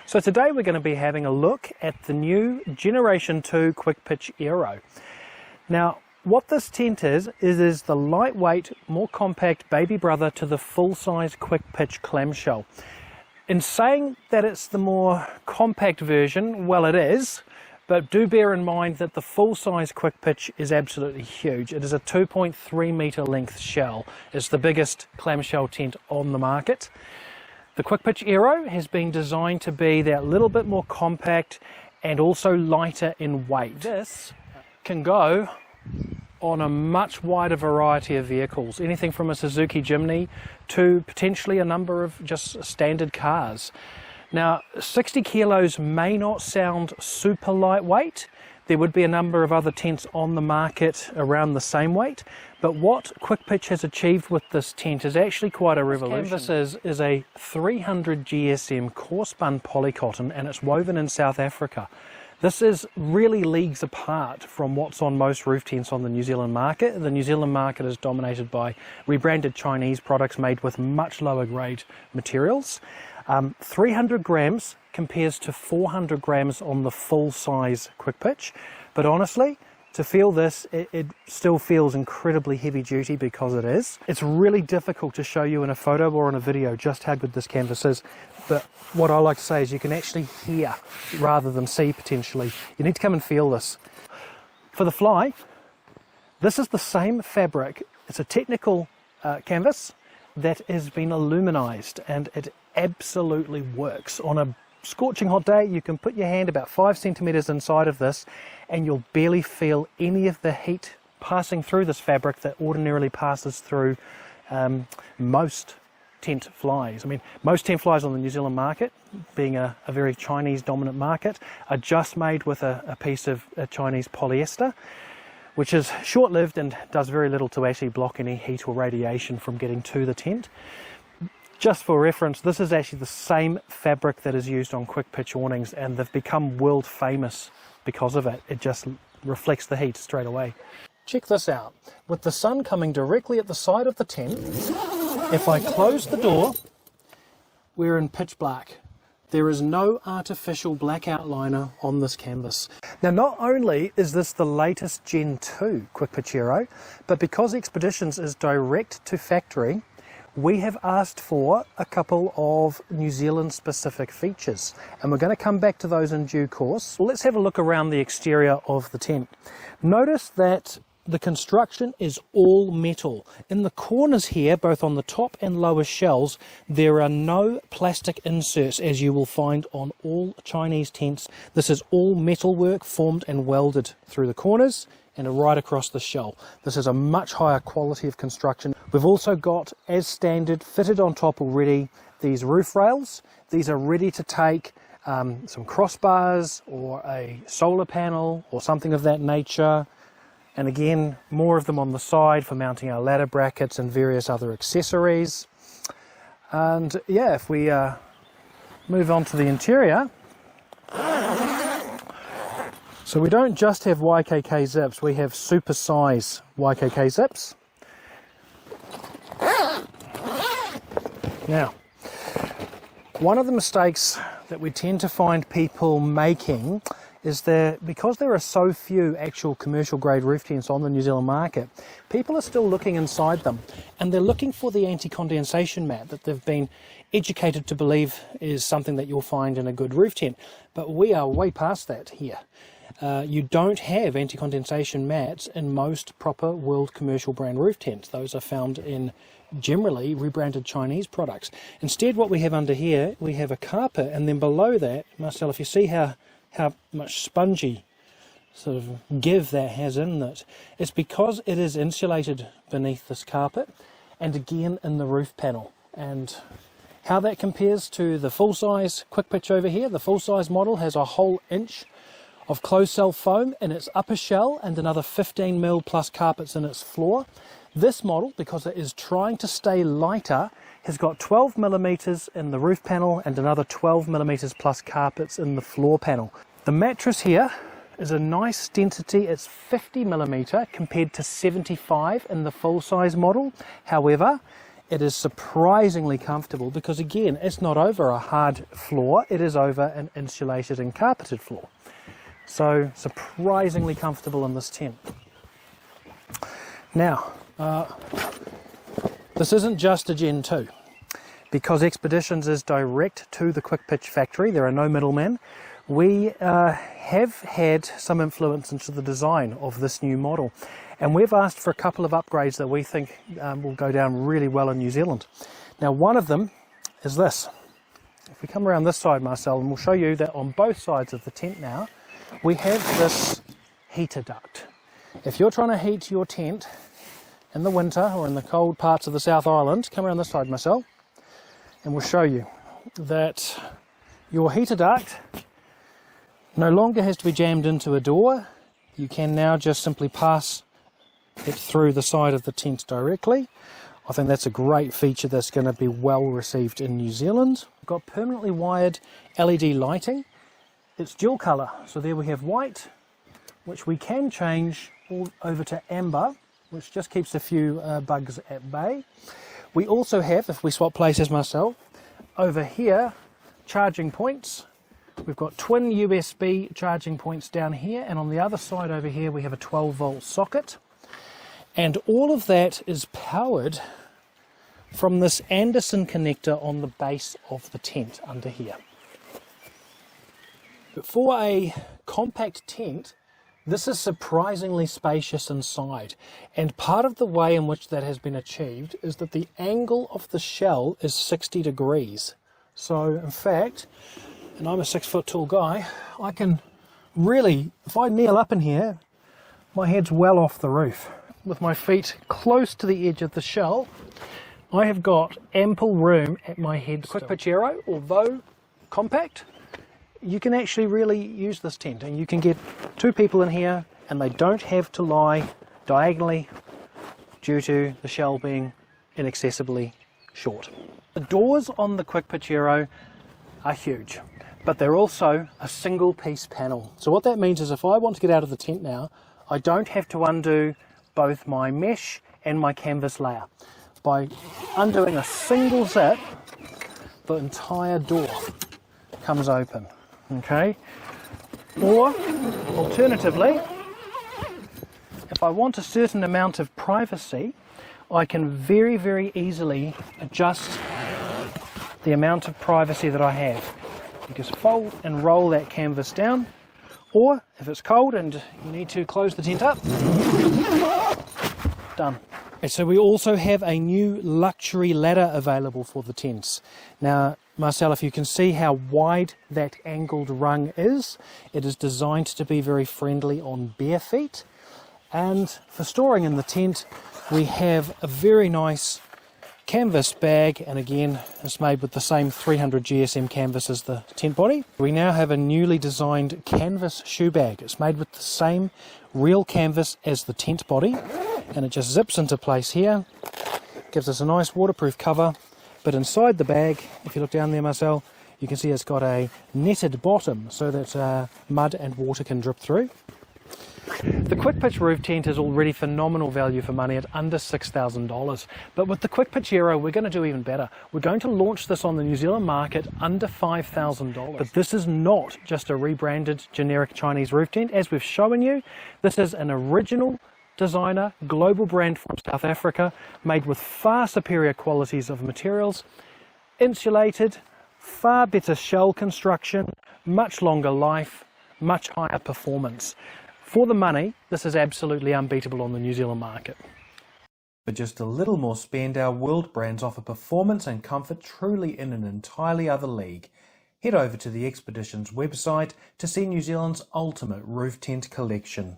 So today we're going to be having a look at the new Generation 2 Quick Pitch Aero. Now what this tent is the lightweight, more compact baby brother to the full-size Quick Pitch clamshell. In saying that it's the more compact version, well, it is, but do bear in mind that the full-size Quick Pitch is absolutely huge. It is a 2.3 metre length shell. It's the biggest clamshell tent on the market. The Quick Pitch Aero has been designed to be that little bit more compact and also lighter in weight. This can go on a much wider variety of vehicles, anything from a Suzuki Jimny to potentially a number of just standard cars. Now 60 kilos may not sound super lightweight. There would be a number of other tents on the market around the same weight, but what Quick Pitch has achieved with this tent is actually quite a revolution. This canvas is a 300 GSM core spun polycotton, and it's woven in South Africa. This is really leagues apart from what's on most roof tents on the New Zealand market. The New Zealand market is dominated by rebranded Chinese products made with much lower grade materials. 300 grams compares to 400 grams on the full size Quick Pitch, but honestly, to feel this, it still feels incredibly heavy duty because it is. It's really difficult to show you in a photo or in a video just how good this canvas is, but what I like to say is you can actually hear rather than see potentially. You need to come and feel this. For the fly, this is the same fabric. It's a technical canvas that has been aluminized, and it absolutely works. On a scorching hot day, you can put your hand about 5 centimeters inside of this and you'll barely feel any of the heat passing through this fabric that ordinarily passes through most tent flies. I mean, most tent flies on the New Zealand market, being a very Chinese dominant market, are just made with a piece of Chinese polyester, which is short-lived and does very little to actually block any heat or radiation from getting to the tent. Just for reference, this is actually the same fabric that is used on Quick Pitch awnings, and they've become world famous because of it. It just reflects the heat straight away. Check this out. With the sun coming directly at the side of the tent, if I close the door, we're in pitch black. There is no artificial black outliner on this canvas. Now, not only is this the latest Gen 2 Quick Pitch Aero, but because Expeditions is direct to factory, we have asked for a couple of New Zealand specific features, and we're going to come back to those in due course. Well, let's have a look around the exterior of the tent. Notice that the construction is all metal. In the corners here, both on the top and lower shells, there are no plastic inserts as you will find on all Chinese tents. This is all metalwork formed and welded through the corners and right across the shell. This is a much higher quality of construction. We've also got, as standard, fitted on top already, these roof rails. These are ready to take some crossbars or a solar panel or something of that nature. And again, more of them on the side for mounting our ladder brackets and various other accessories. And yeah, if we move on to the interior, so we don't just have YKK zips, we have super size YKK zips. Now, one of the mistakes that we tend to find people making is that because there are so few actual commercial grade roof tents on the New Zealand market, people are still looking inside them, and they're looking for the anti-condensation mat that they've been educated to believe is something that you'll find in a good roof tent. But we are way past that here. You don't have anti-condensation mats in most proper world commercial brand roof tents. Those are found in generally rebranded Chinese products. Instead, what we have under here, we have a carpet, and then below that, Marcel, if you see how much spongy sort of give that has in it, it's because it is insulated beneath this carpet and again in the roof panel. And how that compares to the full-size Quick Pitch over here, the full-size model has a whole inch of closed cell foam in its upper shell and another 15mm plus carpets in its floor. This model, because it is trying to stay lighter, has got 12mm in the roof panel and another 12mm plus carpets in the floor panel. The mattress here is a nice density. It's 50mm compared to 75 in the full-size model. However, It is surprisingly comfortable because, again, it's not over a hard floor, it is over an insulated and carpeted floor. So surprisingly comfortable in this tent. Now, this isn't just a Gen 2. Because Expeditions is direct to the Quick Pitch factory, there are no middlemen, we have had some influence into the design of this new model. And we've asked for a couple of upgrades that we think will go down really well in New Zealand. Now, one of them is this. If we come around this side, Marcel, and we'll show you that on both sides of the tent now, we have this heater duct. If you're trying to heat your tent in the winter or in the cold parts of the South Island, come around this side, Marcel, and we'll show you that your heater duct no longer has to be jammed into a door. You can now just simply pass it through the side of the tent directly. I think that's a great feature that's going to be well received in New Zealand. We've got permanently wired LED lighting. It's dual colour, so there we have white, which we can change all over to amber, which just keeps a few bugs at bay. We also have, if we swap places, Marcel, over here, charging points. We've got twin USB charging points down here, and on the other side over here we have a 12-volt socket. And all of that is powered from this Anderson connector on the base of the tent under here. But for a compact tent, this is surprisingly spacious inside, and part of the way in which that has been achieved is that the angle of the shell is 60 degrees. So in fact, and I'm a 6 foot tall guy, I can really, if I kneel up in here, my head's well off the roof. With my feet close to the edge of the shell, I have got ample room at my head. Quick Pitch Aero, although compact, you can actually really use this tent, and you can get 2 people in here and they don't have to lie diagonally due to the shell being inaccessibly short. The doors on the Quick Pitch Aero are huge, but they're also a single piece panel. So what that means is if I want to get out of the tent now, I don't have to undo both my mesh and my canvas layer. By undoing a single zip, the entire door comes open. Okay, or alternatively, if I want a certain amount of privacy, I can very, very easily adjust the amount of privacy that I have. You just fold and roll that canvas down, or if it's cold and you need to close the tent up, done. And so we also have a new luxury ladder available for the tents. Now, Marcel, if you can see how wide that angled rung is, it is designed to be very friendly on bare feet. And for storing in the tent, we have a very nice canvas bag, and again, it's made with the same 300 GSM canvas as the tent body. We now have a newly designed canvas shoe bag. It's made with the same real canvas as the tent body, and it just zips into place here, gives us a nice waterproof cover. But inside the bag, if you look down there, Marcel, you can see it's got a netted bottom so that mud and water can drip through. The Quick Pitch roof tent is already phenomenal value for money at under $6,000. But with the Quick Pitch Aero, we're going to do even better. We're going to launch this on the New Zealand market under $5,000. But this is not just a rebranded generic Chinese roof tent. As we've shown you, this is an original designer, global brand from South Africa, made with far superior qualities of materials, insulated, far better shell construction, much longer life, much higher performance. For the money, this is absolutely unbeatable on the New Zealand market. For just a little more spend, our world brands offer performance and comfort truly in an entirely other league. Head over to the Expeditions website to see New Zealand's ultimate roof tent collection.